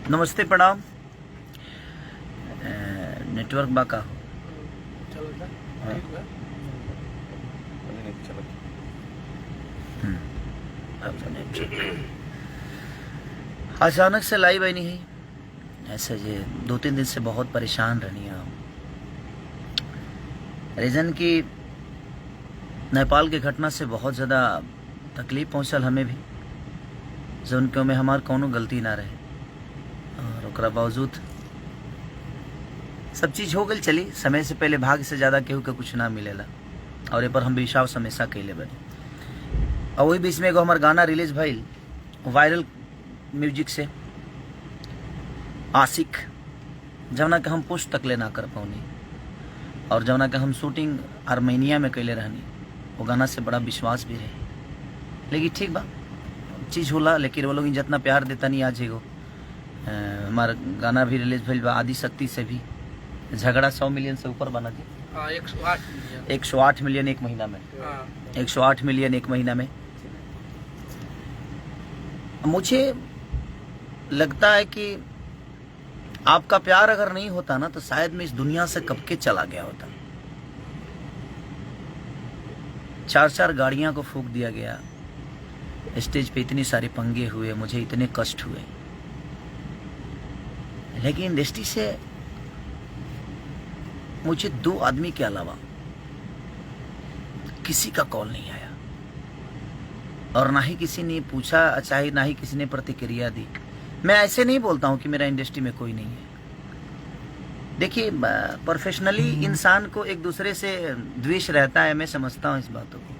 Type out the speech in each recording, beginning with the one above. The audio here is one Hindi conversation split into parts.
नमस्ते प्रणाम। नेटवर्क बाका अचानक से लाइव आई नहीं है ऐसे जे 2-3 दिन से बहुत परेशान रहनी आप रीजन की नेपाल के घटना से बहुत ज़्यादा तकलीफ पहुँचल हमें भी जौन के में हमार कोनो गलती ना रहे और ओकरा बावजूद सब चीज़ हो गई। चली समय से पहले भाग से ज़्यादा केहू के कुछ ना मिलेला और ये पर हम विश्वास हमेशा कैले बने। और वही बीच में एगो हमार गाना रिलीज भइल वायरल म्यूजिक से आशिक जौना के हम पोस्ट तक ले ना कर पौनी और जौना के हम शूटिंग आर्मेनिया में कैले रहनी वो गाना से बड़ा विश्वास भी रहे। लेकिन ठीक बा चीज़ होला लेकिन वो लोग जितना प्यार देता नहीं आज एगो हमारा गाना भी रिलीज भइल बा आदि शक्ति से भी झगड़ा 100 मिलियन से ऊपर बना दी 108 मिलियन एक महीना में 108 मिलियन एक महीना में। मुझे लगता है कि आपका प्यार अगर नहीं होता ना तो शायद मैं इस दुनिया से कब के चला गया होता। 4 गाड़ियां को फूंक दिया गया, स्टेज पे इतनी सारे पंगे हुए, मुझे इतने कष्ट हुए, लेकिन इंडस्ट्री से मुझे 2 आदमी के अलावा किसी का कॉल नहीं आया और ना ही किसी ने पूछा, चाहे ना ही किसी ने प्रतिक्रिया दी। मैं ऐसे नहीं बोलता हूं कि मेरा इंडस्ट्री में कोई नहीं है। देखिए प्रोफेशनली इंसान को एक दूसरे से द्वेष रहता है, मैं समझता हूं इस बातों को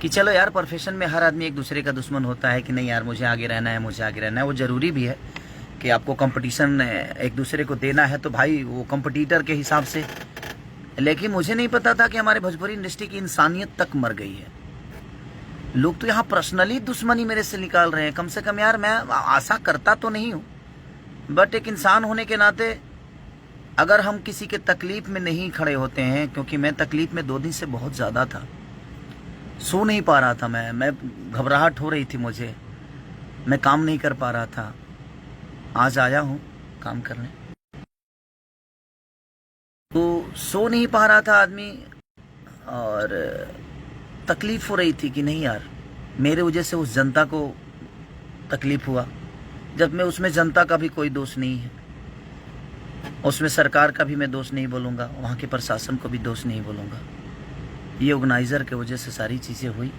कि चलो यार प्रोफेशन में हर आदमी एक दूसरे का दुश्मन होता है कि नहीं यार मुझे आगे रहना है, मुझे आगे रहना है। वो जरूरी भी है कि आपको कंपटीशन एक दूसरे को देना है तो भाई वो कंपटीटर के हिसाब से। लेकिन मुझे नहीं पता था कि हमारे भोजपुरी इंडस्ट्री की इंसानियत तक मर गई है। लोग तो यहाँ पर्सनली दुश्मनी मेरे से निकाल रहे हैं। कम से कम यार मैं आशा करता तो नहीं हूँ बट एक इंसान होने के नाते अगर हम किसी के तकलीफ में नहीं खड़े होते हैं, क्योंकि मैं तकलीफ में 2 दिन से बहुत ज़्यादा था, सो नहीं पा रहा था, मैं घबराहट हो रही थी मुझे, मैं काम नहीं कर पा रहा था। आज आया हूँ काम करने तो सो नहीं पा रहा था आदमी और तकलीफ हो रही थी कि नहीं यार मेरे वजह से उस जनता को तकलीफ हुआ, जब मैं उसमें जनता का भी कोई दोष नहीं है, उसमें सरकार का भी मैं दोष नहीं बोलूँगा, वहाँ के प्रशासन को भी दोष नहीं बोलूँगा। ये ऑर्गेनाइज़र के वजह से सारी चीज़ें हुई।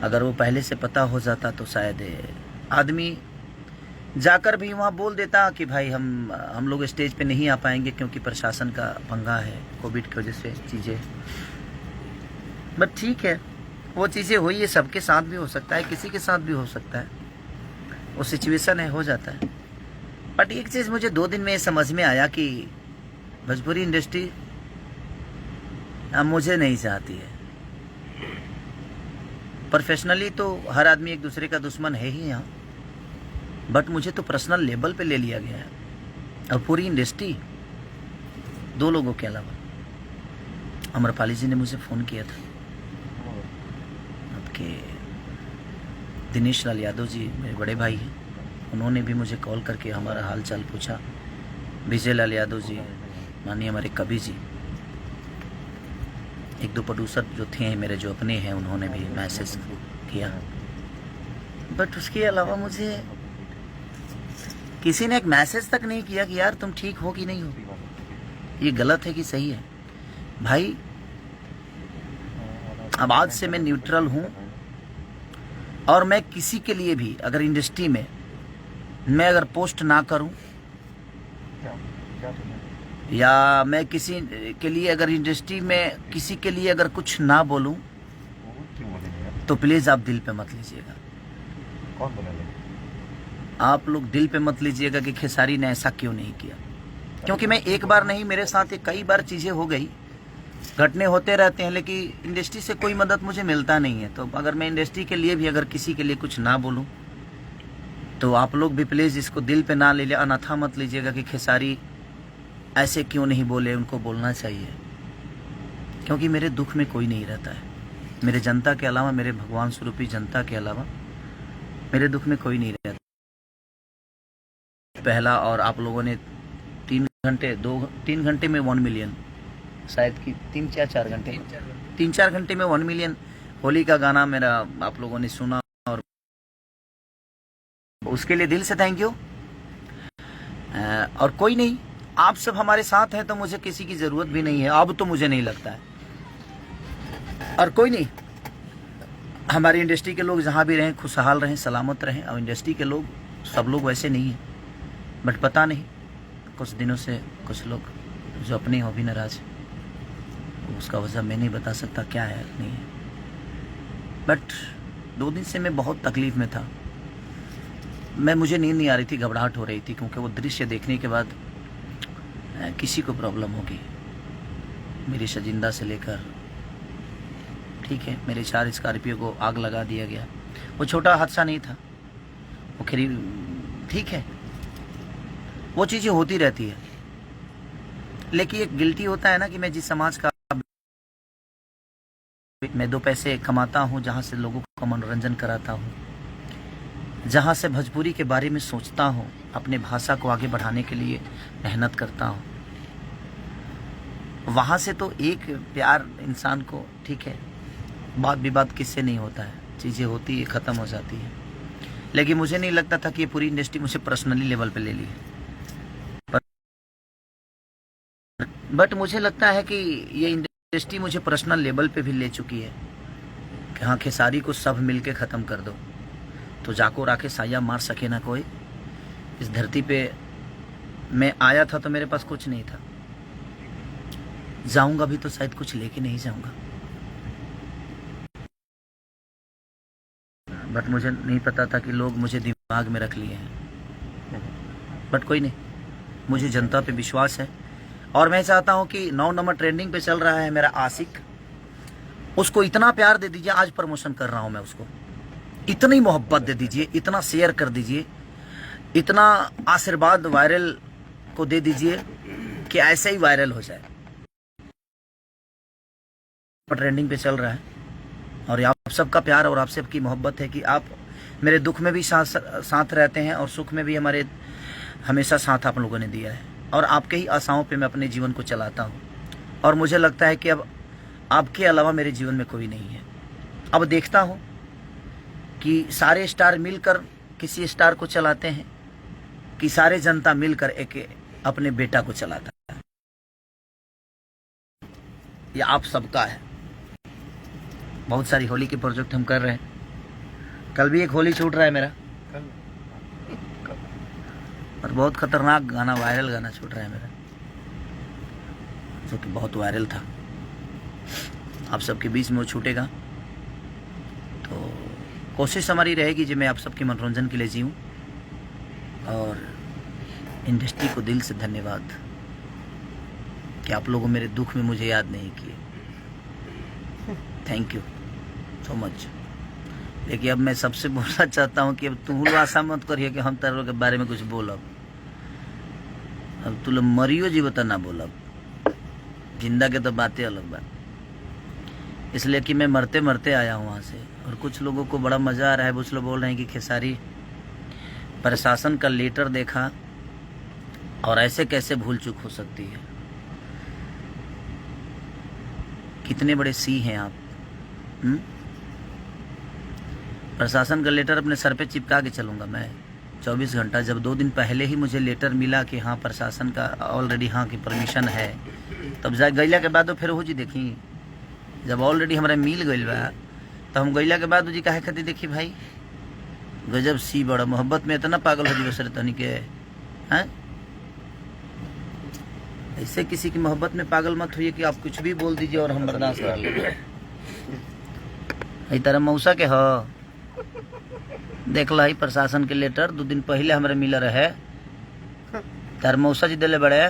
अगर वो पहले से पता हो जाता तो शायद आदमी जाकर भी वहाँ बोल देता कि भाई हम लोग स्टेज पे नहीं आ पाएंगे क्योंकि प्रशासन का पंगा है, कोविड की वजह से चीज़ें। बट ठीक है वो चीज़ें हुई, ये सबके साथ भी हो सकता है, किसी के साथ भी हो सकता है, वो सिचुएशन है, हो जाता है। बट एक चीज़ मुझे 2 दिन में समझ में आया कि भोजपुरी इंडस्ट्री अब मुझे नहीं चाहती है। प्रोफेशनली तो हर आदमी एक दूसरे का दुश्मन है ही यहाँ, बट मुझे तो पर्सनल लेवल पे ले लिया गया है और पूरी इंडस्ट्री 2 लोगों के अलावा। अमरपाली जी ने मुझे फ़ोन किया था, आपके दिनेश लाल यादव जी मेरे बड़े भाई हैं, उन्होंने भी मुझे कॉल करके हमारा हाल चाल पूछा। विजय लाल यादव जी, माननीय हमारे कवि जी, 1-2 प्रोड्यूसर जो थे मेरे जो अपने हैं, उन्होंने भी मैसेज किया। बट उसके अलावा मुझे किसी ने एक मैसेज तक नहीं किया कि यार तुम ठीक हो कि नहीं हो, ये गलत है कि सही है। भाई अब आज से मैं न्यूट्रल हूं और मैं किसी के लिए भी अगर इंडस्ट्री में मैं अगर पोस्ट ना करूं या मैं किसी के लिए अगर इंडस्ट्री में किसी के लिए अगर कुछ ना बोलूं तो प्लीज़ आप दिल पे मत लीजिएगा। आप लोग दिल पे मत लीजिएगा कि खेसारी ने ऐसा क्यों नहीं किया, क्योंकि मैं एक बार नहीं, मेरे साथ ये कई बार चीज़ें हो गई, घटने होते रहते हैं, लेकिन इंडस्ट्री से कोई मदद मुझे मिलता नहीं है। तो अगर मैं इंडस्ट्री के लिए भी अगर किसी के लिए कुछ ना बोलूं तो आप लोग भी प्लीज़ इसको दिल पे ना ले लिया, अनाथा मत लीजिएगा कि खेसारी ऐसे क्यों नहीं बोले, उनको बोलना चाहिए। क्योंकि मेरे दुख में कोई नहीं रहता है, मेरे जनता के अलावा, मेरे भगवान स्वरूपी जनता के अलावा मेरे दुख में कोई नहीं रहता। पहला, और आप लोगों ने 3 घंटे में 1 मिलियन, शायद कि 3-4 घंटे, 3-4 घंटे में 1 मिलियन होली का गाना मेरा आप लोगों ने सुना, और उसके लिए दिल से थैंक यू। और कोई नहीं, आप सब हमारे साथ हैं तो मुझे किसी की ज़रूरत भी नहीं है, अब तो मुझे नहीं लगता है। और कोई नहीं, हमारी इंडस्ट्री के लोग जहाँ भी रहें खुशहाल रहें, सलामत रहें। और इंडस्ट्री के लोग सब लोग वैसे नहीं हैं, बट पता नहीं कुछ दिनों से कुछ लोग जो अपने हो भी नाराज, उसका वजह मैं नहीं बता सकता क्या है नहीं है, बट 2 दिन से मैं बहुत तकलीफ़ में था। मुझे नींद नहीं आ रही थी, घबराहट हो रही थी, क्योंकि वो दृश्य देखने के बाद किसी को प्रॉब्लम होगी। मेरी शजिंदा से लेकर, ठीक है, मेरे 4 स्कॉर्पियो को आग लगा दिया गया। वो छोटा हादसा नहीं था, वो खरी ठीक है, वो चीज़ें होती रहती है। लेकिन एक गिल्टी होता है ना कि मैं जिस समाज का, मैं 2 पैसे कमाता हूँ, जहाँ से लोगों का मनोरंजन कराता हूँ, जहाँ से भोजपुरी के बारे में सोचता हूँ, अपने भाषा को आगे बढ़ाने के लिए मेहनत करता हूँ, वहाँ से तो एक प्यार इंसान को, ठीक है, बात विवाद किससे नहीं होता है, चीज़ें होती है, ख़त्म हो जाती है। लेकिन मुझे नहीं लगता था कि ये पूरी इंडस्ट्री मुझे पर्सनली लेवल पे ले ली है, बट मुझे लगता है कि ये इंडस्ट्री मुझे पर्सनल लेवल पे भी ले चुकी है कि हाँ, खेसारी को सब मिलके ख़त्म कर दो तो जाको राखे साया मार सके ना कोई। इस धरती पे मैं आया था तो मेरे पास कुछ नहीं था, जाऊंगा भी तो शायद कुछ लेके नहीं जाऊंगा, बट मुझे नहीं पता था कि लोग मुझे दिमाग में रख लिए हैं। बट कोई नहीं, मुझे जनता पे विश्वास है, और मैं चाहता हूं कि 9 नंबर ट्रेंडिंग पे चल रहा है मेरा आशिक, उसको इतना प्यार दे दीजिए। आज प्रमोशन कर रहा हूं मैं, उसको इतनी मोहब्बत दे दीजिए, इतना शेयर कर दीजिए, इतना आशीर्वाद वायरल को दे दीजिए कि ऐसे ही वायरल हो जाए। ट्रेंडिंग पे चल रहा है, और आप सबका प्यार और आप सबकी मोहब्बत है कि आप मेरे दुख में भी साथ रहते हैं, और सुख में भी हमारे हमेशा साथ आप लोगों ने दिया है, और आपके ही आशाओं पे मैं अपने जीवन को चलाता हूँ। और मुझे लगता है कि अब आपके अलावा मेरे जीवन में कोई नहीं है। अब देखता हूँ कि सारे स्टार मिलकर किसी स्टार को चलाते हैं, कि सारे जनता मिलकर एक अपने बेटा को चलाता है। ये आप सबका है। बहुत सारी होली के प्रोजेक्ट हम कर रहे हैं। कल भी एक होली छूट रहा है मेरा, और बहुत खतरनाक गाना, वायरल गाना छूट रहा है मेरा, जो कि बहुत वायरल था। आप सबके बीच में वो छूटेगा, तो कोशिश हमारी रहेगी जी मैं आप सबके मनोरंजन के लिए जीऊँ। और इंडस्ट्री को दिल से धन्यवाद कि आप लोगों मेरे दुख में मुझे याद नहीं किए। Thank you so much. लेकिन अब मैं सबसे बोलना चाहता हूँ कि अब तुम लोग आशा मत करिए कि हम तारों के बारे में कुछ बोलब। अब तू लोग मरियो जी बता ना बोलब, जिंदा के तो बातें अलग बात। इसलिए कि मैं मरते मरते आया हूँ वहाँ से, और कुछ लोगों को बड़ा मज़ा आ रहा है। कुछ लोग बोल रहे हैं कि खेसारी प्रशासन का लेटर देखा और ऐसे कैसे भूल चूक हो सकती है। कितने बड़े सी हैं आप। प्रशासन का लेटर अपने सर पे चिपका के चलूँगा मैं 24 घंटा। जब 2 दिन पहले ही मुझे लेटर मिला कि हाँ प्रशासन का ऑलरेडी हाँ की परमिशन है, तब जा गैला के बाद फिर हो जी देखी, जब ऑलरेडी हमारा मिल गई बा तो हम गैला के बाद जी काहे खातिर देखी भाई। गजब सी बड़ा मोहब्बत में इतना पागल हो जी सर तनी के हैं। ऐसे किसी की मोहब्बत में पागल मत हुई कि आप कुछ भी बोल दीजिए और हम बर्दाश्त कर लेंगे। तरह मौसा के हो देख ला प्रशासन के लेटर 2 दिन पहले हमारे मिला रहे, तार मौसा जी दिले बड़े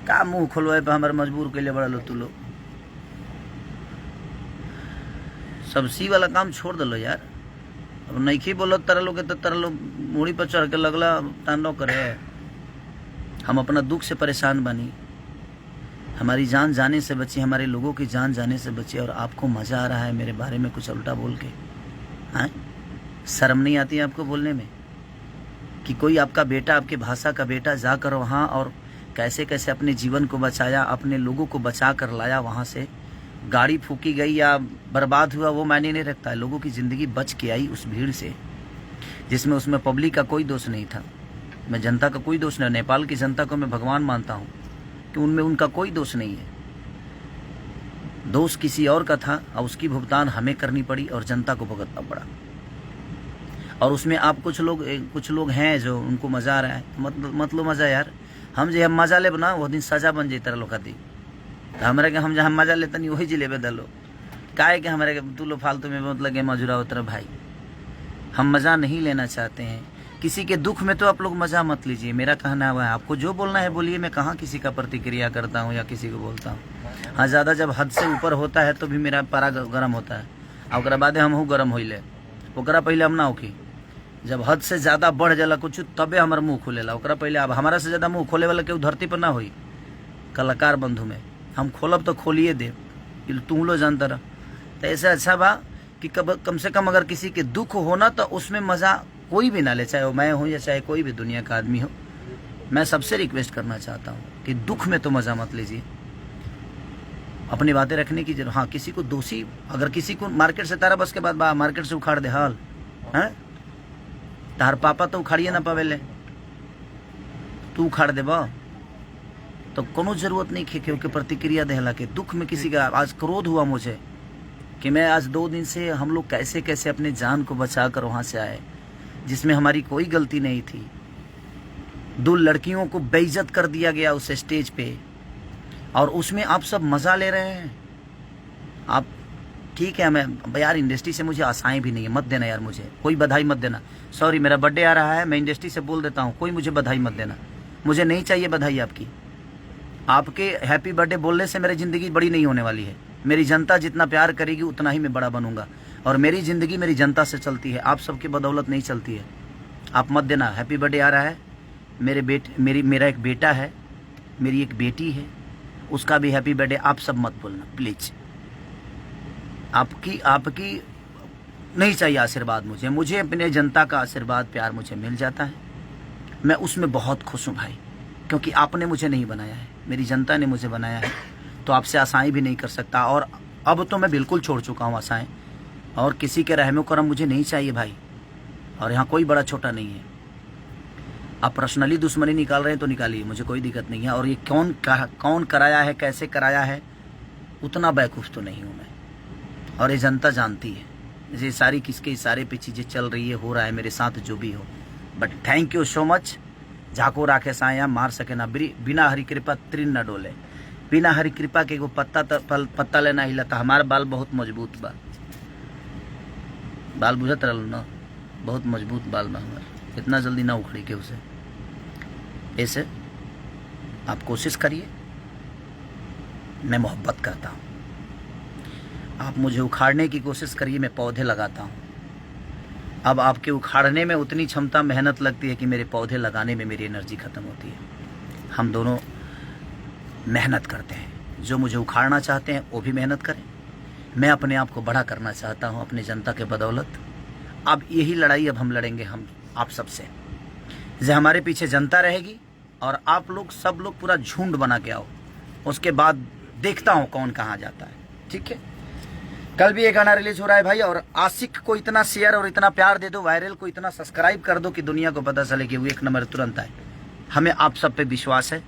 का मुंह खोलवाए पे हमारे मजबूर के लिए बड़ा लो। तू लो सब सी वाला काम छोड़ दलो यार। अब नहीं बोलो तरह लोग तो तरह लोग मूड़ी पर चढ़ के लगला तांडव करे। हम अपना दुख से परेशान बनी, हमारी जान जाने से बची, हमारे लोगों की जान जाने से बची, और आपको मज़ा आ रहा है मेरे बारे में कुछ उल्टा बोल के। हाँ शर्म नहीं आती है आपको बोलने में? कि कोई आपका बेटा, आपके भाषा का बेटा जाकर वहाँ और कैसे कैसे अपने जीवन को बचाया, अपने लोगों को बचा कर लाया वहाँ से। गाड़ी फूकी गई या बर्बाद हुआ वो मायने नहीं रखता है, लोगों की ज़िंदगी बच के आई उस भीड़ से, जिसमें उसमें पब्लिक का कोई दोष नहीं था। मैं जनता का कोई दोष नहीं, नेपाल की जनता को मैं भगवान मानता हूँ कि उनमें उनका कोई दोष नहीं है। दोष किसी और का था और उसकी भुगतान हमें करनी पड़ी और जनता को भुगतना पड़ा। और उसमें आप कुछ लोग हैं जो उनको मज़ा आ रहा है, मतलब मज़ा यार, हम जो हम मज़ा ले बना वो दिन सज़ा बन जाता लोग खाती। तो हमारे के हम जहाँ मज़ा लेते नहीं वही जिले दलो काहे के हमारे तू लो फालतू में मतलब मजूरा उतर भाई। हम मज़ा नहीं लेना चाहते हैं, किसी के दुख में तो आप लोग मज़ा मत लीजिए। मेरा कहना है आपको जो बोलना है बोलिए, मैं कहाँ किसी का प्रतिक्रिया करता हूँ या किसी को बोलता हूँ। हाँ, ज़्यादा जब हद से ऊपर होता है तो भी मेरा पारा गर्म होता है, और बाद हम हूँ गर्म होइले, ओकरा पहले हम ना होकी। जब हद से ज़्यादा बढ़ जाला कुछ तबे हमार मुँह खोलेला, ओकरा पहले। अब हमारा से ज़्यादा मुँह खोले वाला केहू धरती पर ना होई। कलाकार बंधु में हम खोलब तो खोलिए दे, तू लो जानता रह। तो ऐसा अच्छा बा कि कम से कम अगर किसी के दुख होना तो उसमें मज़ा कोई भी ना ले, चाहे वो मैं हूँ या चाहे कोई भी दुनिया का आदमी हो। मैं सबसे रिक्वेस्ट करना चाहता हूँ कि दुख में तो मज़ा मत लीजिए, अपनी बातें रखने की जरूरत। हाँ, किसी को दोषी, अगर किसी को मार्केट से तारा बस के बाद मार्केट से उखाड़ दे हाल है, तार पापा तो उखाड़िए ना पावेले, तू उखाड़ दे बा तो कोनो जरूरत नहीं खेखे के प्रतिक्रिया देहला के। दुख में किसी का आज क्रोध हुआ मुझे कि मैं आज 2 दिन से हम लोग कैसे कैसे अपने जान को बचा कर वहाँ से आए, जिसमें हमारी कोई गलती नहीं थी। 2 लड़कियों को बेइज्जत कर दिया गया उस स्टेज पे, और उसमें आप सब मज़ा ले रहे हैं। आप ठीक है, मैं यार इंडस्ट्री से मुझे आशाएं भी नहीं है, मत देना यार, मुझे कोई बधाई मत देना। सॉरी, मेरा बर्थडे आ रहा है, मैं इंडस्ट्री से बोल देता हूँ, कोई मुझे बधाई मत देना, मुझे नहीं चाहिए बधाई आपकी। आपके हैप्पी बर्थडे बोलने से मेरी ज़िंदगी बड़ी नहीं होने वाली है। मेरी जनता जितना प्यार करेगी उतना ही मैं बड़ा बनूंगा, और मेरी ज़िंदगी मेरी जनता से चलती है, आप सबकी बदौलत नहीं चलती है। आप मत देना। हैप्पी बर्थडे आ रहा है, मेरा एक बेटा है, मेरी एक बेटी है, उसका भी हैप्पी बर्थडे। आप सब मत बोलना प्लीज़। आपकी नहीं चाहिए आशीर्वाद मुझे अपने जनता का आशीर्वाद प्यार मुझे मिल जाता है। मैं उसमें बहुत खुश हूँ भाई, क्योंकि आपने मुझे नहीं बनाया है, मेरी जनता ने मुझे बनाया है। तो आपसे आशाएं भी नहीं कर सकता, और अब तो मैं बिल्कुल छोड़ चुका हूँ आशाएं, और किसी के रहमो करम मुझे नहीं चाहिए भाई। और यहाँ कोई बड़ा छोटा नहीं है। आप पर्सनली दुश्मनी निकाल रहे हैं तो निकालिए, मुझे कोई दिक्कत नहीं है। और ये कौन कराया है, कैसे कराया है, उतना बेवकूफ़ तो नहीं हूँ मैं, और ये जनता जानती है। ये सारी किसके इशारे पे चीज़ें चल रही है, हो रहा है मेरे साथ जो भी हो। But thank you so much. झाको राखे साया मार सके ना, बिना हरी कृपा तृण न डोले। बिना हरी कृपा के एगो पत्ता लेना हिलता। हमारा बाल बहुत मजबूत बा, बाल बुझत रहल ना, बहुत मजबूत बाल बा हमार, इतना जल्दी ना उखड़ी के उसे। ऐसे आप कोशिश करिए, मैं मोहब्बत करता हूँ। आप मुझे उखाड़ने की कोशिश करिए, मैं पौधे लगाता हूँ। अब आपके उखाड़ने में उतनी क्षमता मेहनत लगती है कि मेरे पौधे लगाने में मेरी एनर्जी ख़त्म होती है। हम दोनों मेहनत करते हैं, जो मुझे उखाड़ना चाहते हैं वो भी मेहनत करें। मैं अपने आप को बड़ा करना चाहता हूँ अपनी जनता के बदौलत। अब यही लड़ाई अब हम लड़ेंगे, हम आप सबसे। जो हमारे पीछे जनता रहेगी और आप लोग सब लोग पूरा झुंड बना के आओ, उसके बाद देखता हूँ कौन कहाँ जाता है। ठीक है, कल भी एक गाना रिलीज हो रहा है भाई, और आशिक को इतना शेयर और इतना प्यार दे दो, वायरल को इतना सब्सक्राइब कर दो कि दुनिया को पता चले कि वो 1 नंबर तुरंत आए। हमें आप सब पे विश्वास है,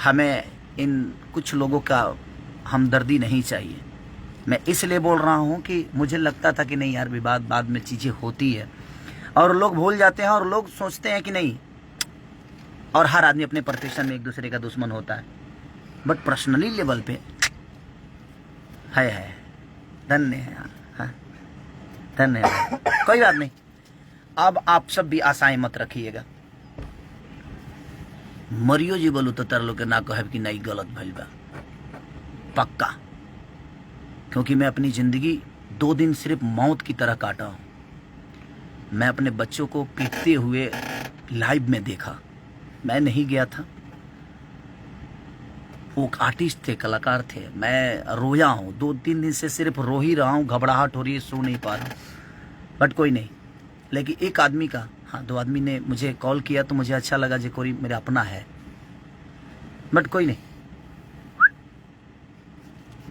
हमें इन कुछ लोगों का हमदर्दी नहीं चाहिए। मैं इसलिए बोल रहा हूँ कि मुझे लगता था कि नहीं यार, विवाद बाद में चीज़ें होती है और लोग भूल जाते हैं, और लोग सोचते हैं कि नहीं, और हर आदमी अपने प्रोफेशन में एक दूसरे का दुश्मन होता है। बट पर्सनली लेवल पे है धन्य है, हाँ धन्यवाद। कोई बात नहीं, अब आप सब भी आशाएं मत रखिएगा। मरियो जी बोलू तो तरलो के ना कहे कि नहीं गलत भइल बा, पक्का। क्योंकि मैं अपनी ज़िंदगी 2 दिन सिर्फ मौत की तरह काटा हूँ। मैं अपने बच्चों को पीटते हुए लाइव में देखा, मैं नहीं गया था। वो आर्टिस्ट थे, कलाकार थे, मैं रोया हूँ 2-3 दिन से, सिर्फ रो ही रहा हूँ, घबराहट हो रही है, सो नहीं पा रहा हूँ। बट कोई नहीं, लेकिन एक आदमी का हाँ 2 आदमी ने मुझे कॉल किया तो मुझे अच्छा लगा जो कोई मेरा अपना है, बट कोई नहीं।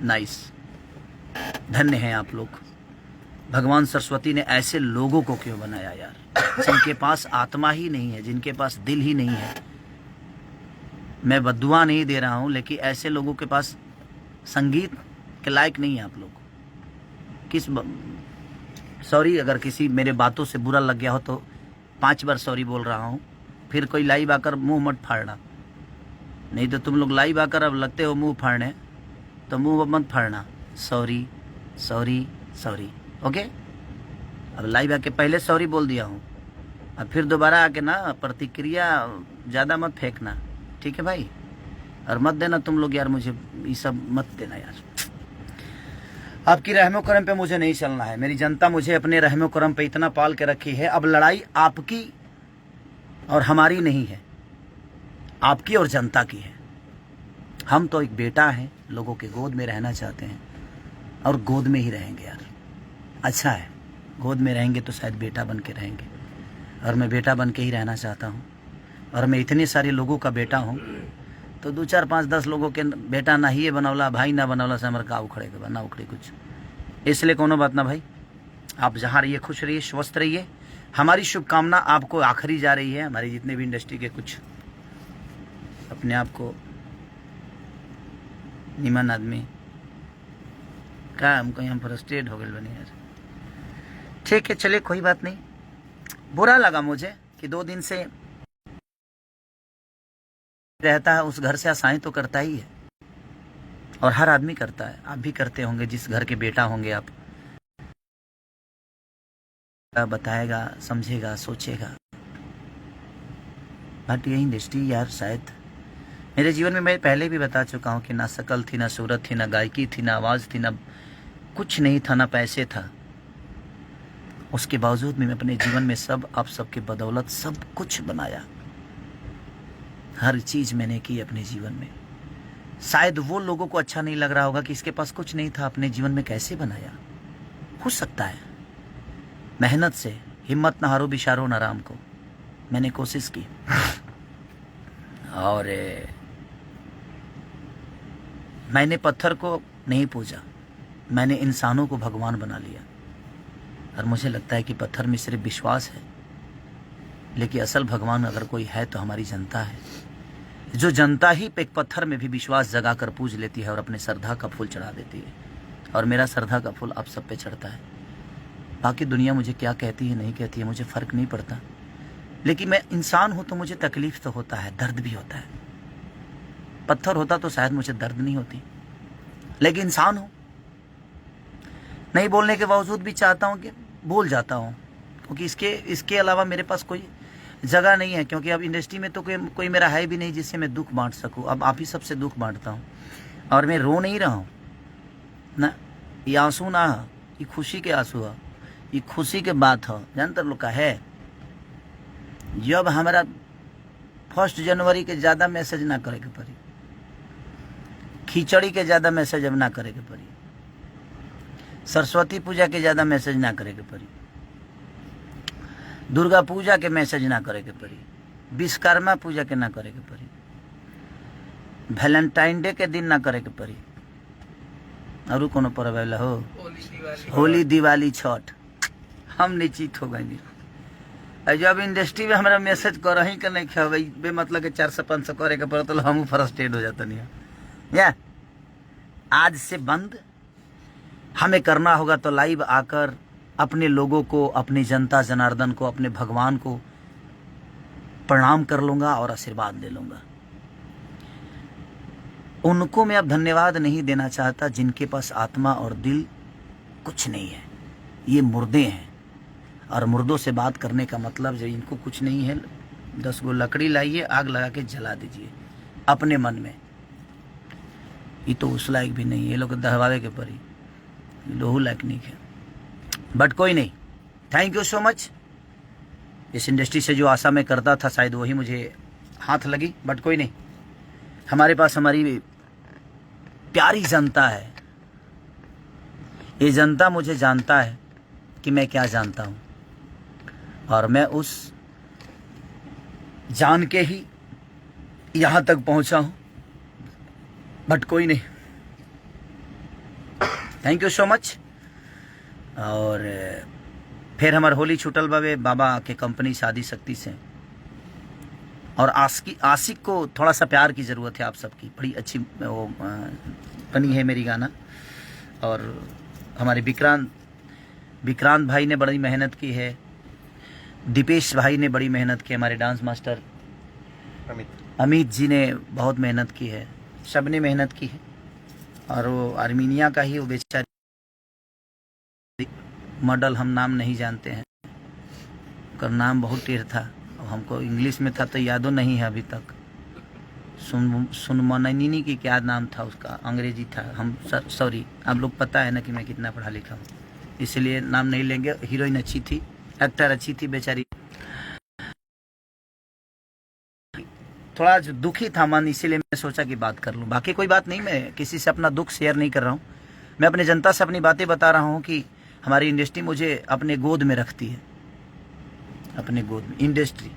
नाइस, धन्य हैं आप लोग। भगवान सरस्वती ने ऐसे लोगों को क्यों बनाया यार, जिनके पास आत्मा ही नहीं है, जिनके पास दिल ही नहीं है। मैं बद्दुआ नहीं दे रहा हूं, लेकिन ऐसे लोगों के पास संगीत के लायक नहीं है आप लोग। सॉरी अगर किसी मेरे बातों से बुरा लग गया हो तो 5 बार सॉरी बोल रहा हूं। फिर कोई लाइव आकर मुंह मत फाड़ना, नहीं तो तुम लोग लाइव आकर अब लगते हो मुंह फाड़ने, तो मुंह मत फाड़ना। Sorry sorry sorry, okay. अब लाइव आके पहले सॉरी बोल दिया हूँ, अब फिर दोबारा आके ना प्रतिक्रिया ज़्यादा मत फेंकना, ठीक है भाई। और मत देना तुम लोग यार, मुझे ये सब मत देना यार। आपकी रहमो करम पे मुझे नहीं चलना है। मेरी जनता मुझे अपने रहमो करम पे इतना पाल के रखी है। अब लड़ाई आपकी और हमारी नहीं है, आपकी और जनता की है। हम तो एक बेटा हैं, लोगों के गोद में रहना चाहते हैं और गोद में ही रहेंगे यार। अच्छा है, गोद में रहेंगे तो शायद बेटा बन के रहेंगे, और मैं बेटा बन के ही रहना चाहता हूँ। और मैं इतने सारे लोगों का बेटा हूँ, तो 2 4 5 10 लोगों के बेटा ना ही बनौला, भाई ना बनौला से हमारे का उखड़े के ना उखड़े कुछ। इसलिए कोनो बात ना भाई, आप जहाँ रहिए खुश रहिए, स्वस्थ रहिए। हमारी शुभकामना आपको आखिरी जा रही है। हमारी जितने भी इंडस्ट्री के कुछ अपने आप को निमन आदमी का हमको यहाँ फ्रस्ट्रेट हो गए बने यार। ठीक है चलिए, कोई बात नहीं। बुरा लगा मुझे कि 2 दिन से रहता है उस घर से आशाएं तो करता ही है, और हर आदमी करता है। आप भी करते होंगे, जिस घर के बेटा होंगे आप। बताएगा, समझेगा, सोचेगा। बट ये इंडस्ट्री यार, शायद मेरे जीवन में, मैं पहले भी बता चुका हूँ कि ना शकल थी, ना सूरत थी, ना गायकी थी, ना आवाज़ थी, ना कुछ नहीं था, ना पैसे था। उसके बावजूद भी मैं अपने जीवन में सब आप सबके बदौलत सब कुछ बनाया। हर चीज़ मैंने की अपने जीवन में। शायद वो लोगों को अच्छा नहीं लग रहा होगा कि इसके पास कुछ नहीं था, अपने जीवन में कैसे बनाया। हो सकता है, मेहनत से हिम्मत ना हारो बिशारो ना राम को। मैंने कोशिश की और मैंने पत्थर को नहीं पूजा, मैंने इंसानों को भगवान बना लिया। और मुझे लगता है कि पत्थर में सिर्फ विश्वास है, लेकिन असल भगवान अगर कोई है तो हमारी जनता है। जो जनता ही एक पत्थर में भी विश्वास जगाकर पूज लेती है और अपने श्रद्धा का फूल चढ़ा देती है। और मेरा श्रद्धा का फूल आप सब पे चढ़ता है। बाकी दुनिया मुझे क्या कहती है नहीं कहती है मुझे फ़र्क नहीं पड़ता, लेकिन मैं इंसान हूँ तो मुझे तकलीफ तो होता है, दर्द भी होता है। पत्थर होता तो शायद मुझे दर्द नहीं होती, लेकिन इंसान हूँ। नहीं बोलने के बावजूद भी चाहता हूँ कि बोल जाता हूँ, क्योंकि इसके अलावा मेरे पास कोई जगह नहीं है। क्योंकि अब इंडस्ट्री में तो कोई मेरा है भी नहीं जिससे मैं दुख बांट सकूं। अब आप ही सबसे दुख बांटता हूं, और मैं रो नहीं रहा हूं ना। ये आंसू ना, ये खुशी के आंसू है, ये खुशी के बात है। जानते लोग का है, जब हमारा 1 जनवरी के ज़्यादा मैसेज ना करे के पड़ी, खिचड़ी के ज़्यादा मैसेज अब ना करे के पड़ी, सरस्वती पूजा के ज़्यादा मैसेज ना करे के पड़ी, दुर्गा पूजा के मैसेज ना करे के पड़ी, विश्वकर्मा पूजा के ना करे के पड़ी, वैलेंटाइन डे के दिन ना करे के पड़ी, और कोनो पर्व आवेला हो, होली दिवाली छठ, हम निश्चित हो गए। जब इंडस्ट्री में हमारा मैसेज कर ही के नहीं खेबे बे मतलब के 400-500 करे के पड़त, हम फ्रस्ट्रेट हो जाता नहीं या। आज से बंद, हमें करना होगा तो लाइव आकर अपने लोगों को, अपनी जनता जनार्दन को, अपने भगवान को प्रणाम कर लूँगा और आशीर्वाद ले लूँगा। उनको मैं अब धन्यवाद नहीं देना चाहता जिनके पास आत्मा और दिल कुछ नहीं है। ये मुर्दे हैं, और मुर्दों से बात करने का मतलब जो इनको कुछ नहीं है, 10 गो लकड़ी लाइए, आग लगा के जला दीजिए अपने मन में। ये तो उस लायक भी नहीं है, ये लोग दहवावे के परी, लोहू लायक नहीं है। बट कोई नहीं, थैंक यू सो मच। इस इंडस्ट्री से जो आशा मैं करता था शायद वही मुझे हाथ लगी, बट कोई नहीं। हमारे पास हमारी प्यारी जनता है। ये जनता मुझे जानता है कि मैं क्या जानता हूँ, और मैं उस जान के ही यहाँ तक पहुँचा हूँ, बट कोई नहीं। Thank you so much. और फिर हमार होली छूटल बाबे बाबा के कंपनी शादी शक्ति से। और आशिक को थोड़ा सा प्यार की ज़रूरत है आप सबकी। बड़ी अच्छी वो बनी है मेरी गाना। और हमारे विक्रांत भाई ने बड़ी मेहनत की है, दीपेश भाई ने बड़ी मेहनत की, हमारे डांस मास्टर अमित जी ने बहुत मेहनत की है, सब ने मेहनत की है। और वो आर्मीनिया का ही वो बेचारी मॉडल, हम नाम नहीं जानते हैं, उसका नाम बहुत टेढ़ था, हमको इंग्लिश में था तो यादों नहीं है अभी तक। सुनमननी की क्या नाम था उसका, अंग्रेजी था। हम सॉरी, आप लोग पता है ना कि मैं कितना पढ़ा लिखा हूँ, इसलिए नाम नहीं लेंगे। हीरोइन अच्छी थी, एक्टर अच्छी थी, बेचारी थोड़ा दुखी था मन, इसीलिए मैं सोचा कि बात कर लूँ। बाकी कोई बात नहीं, मैं किसी से अपना दुख शेयर नहीं कर रहा हूँ। मैं अपने जनता से अपनी बातें बता रहा हूँ कि हमारी इंडस्ट्री मुझे अपने गोद में रखती है, अपने गोद में इंडस्ट्री।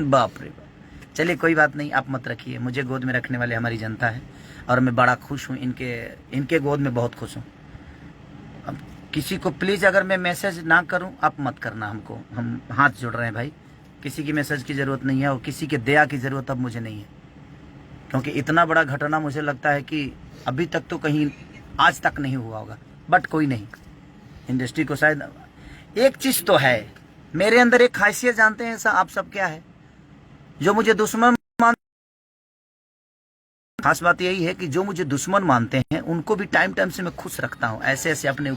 बाप रे बाप। चलिए कोई बात नहीं, आप मत रखिए, मुझे गोद में रखने वाले हमारी जनता है और मैं बड़ा खुश हूँ, इनके गोद में बहुत खुश हूँ। अब किसी को प्लीज़ अगर मैं मैसेज ना करूँ आप मत करना हमको, हम हाथ जोड़ रहे हैं भाई। किसी की मैसेज की ज़रूरत नहीं है और किसी के दया की ज़रूरत अब मुझे नहीं है, क्योंकि इतना बड़ा घटना मुझे लगता है कि अभी तक तो कहीं आज तक नहीं हुआ होगा। बट कोई नहीं, इंडस्ट्री को शायद एक चीज़ तो है, मेरे अंदर एक खासियत जानते हैं ऐसा आप सब क्या है, जो मुझे दुश्मन खास बात यही है कि जो मुझे दुश्मन मानते हैं उनको भी टाइम टाइम से मैं खुश रखता हूँ। ऐसे ऐसे अपने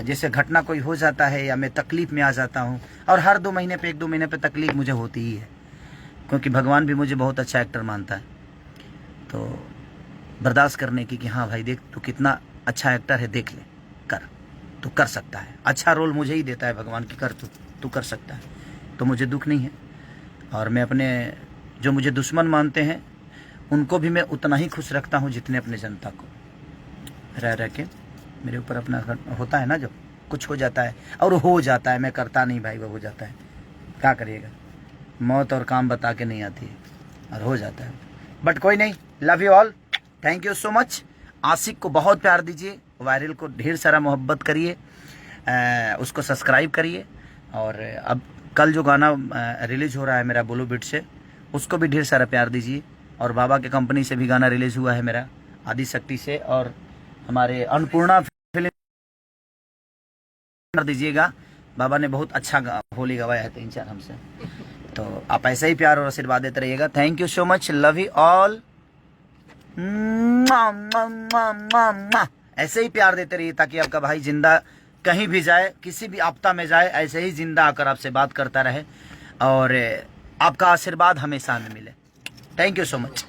जैसे घटना कोई हो जाता है या मैं तकलीफ में आ जाता हूँ, और हर 2 महीने पे 1-2 महीने पे तकलीफ मुझे होती ही है, क्योंकि भगवान भी मुझे बहुत अच्छा एक्टर मानता है। तो बर्दाश्त करने की कि हाँ भाई देख तू कितना अच्छा एक्टर है, देख ले, कर, तू कर सकता है। अच्छा रोल मुझे ही देता है भगवान की, कर तू कर सकता है। तो मुझे दुख नहीं है, और मैं अपने जो मुझे दुश्मन मानते हैं उनको भी मैं उतना ही खुश रखता हूँ जितने अपने जनता को। रह के मेरे ऊपर अपना होता है ना, जब कुछ हो जाता है, और हो जाता है, मैं करता नहीं भाई, वो हो जाता है, क्या करिएगा, मौत और काम बता के नहीं आती है, और हो जाता है। बट कोई नहीं, love you all, thank you so much. आशिक को बहुत प्यार दीजिए, वायरल को ढेर सारा मोहब्बत करिए, उसको सब्सक्राइब करिए। और अब कल जो गाना रिलीज़ हो रहा है मेरा बोलो बीट से, उसको भी ढेर सारा प्यार दीजिए। और बाबा के कंपनी से भी गाना रिलीज़ हुआ है मेरा आदि शक्ति से, और हमारे अन्नपूर्णा फिल्म कर दीजिएगा। बाबा ने बहुत अच्छा होली गवाया है 3-4 हमसे, तो आप ऐसे ही प्यार और आशीर्वाद देते रहिएगा। Thank you so much, love you all. ऐसे ही प्यार देते रहिए ताकि आपका भाई जिंदा कहीं भी जाए, किसी भी आपदा में जाए, ऐसे ही जिंदा आकर आपसे बात करता रहे और आपका आशीर्वाद हमेशा हमें मिले। Thank you so much.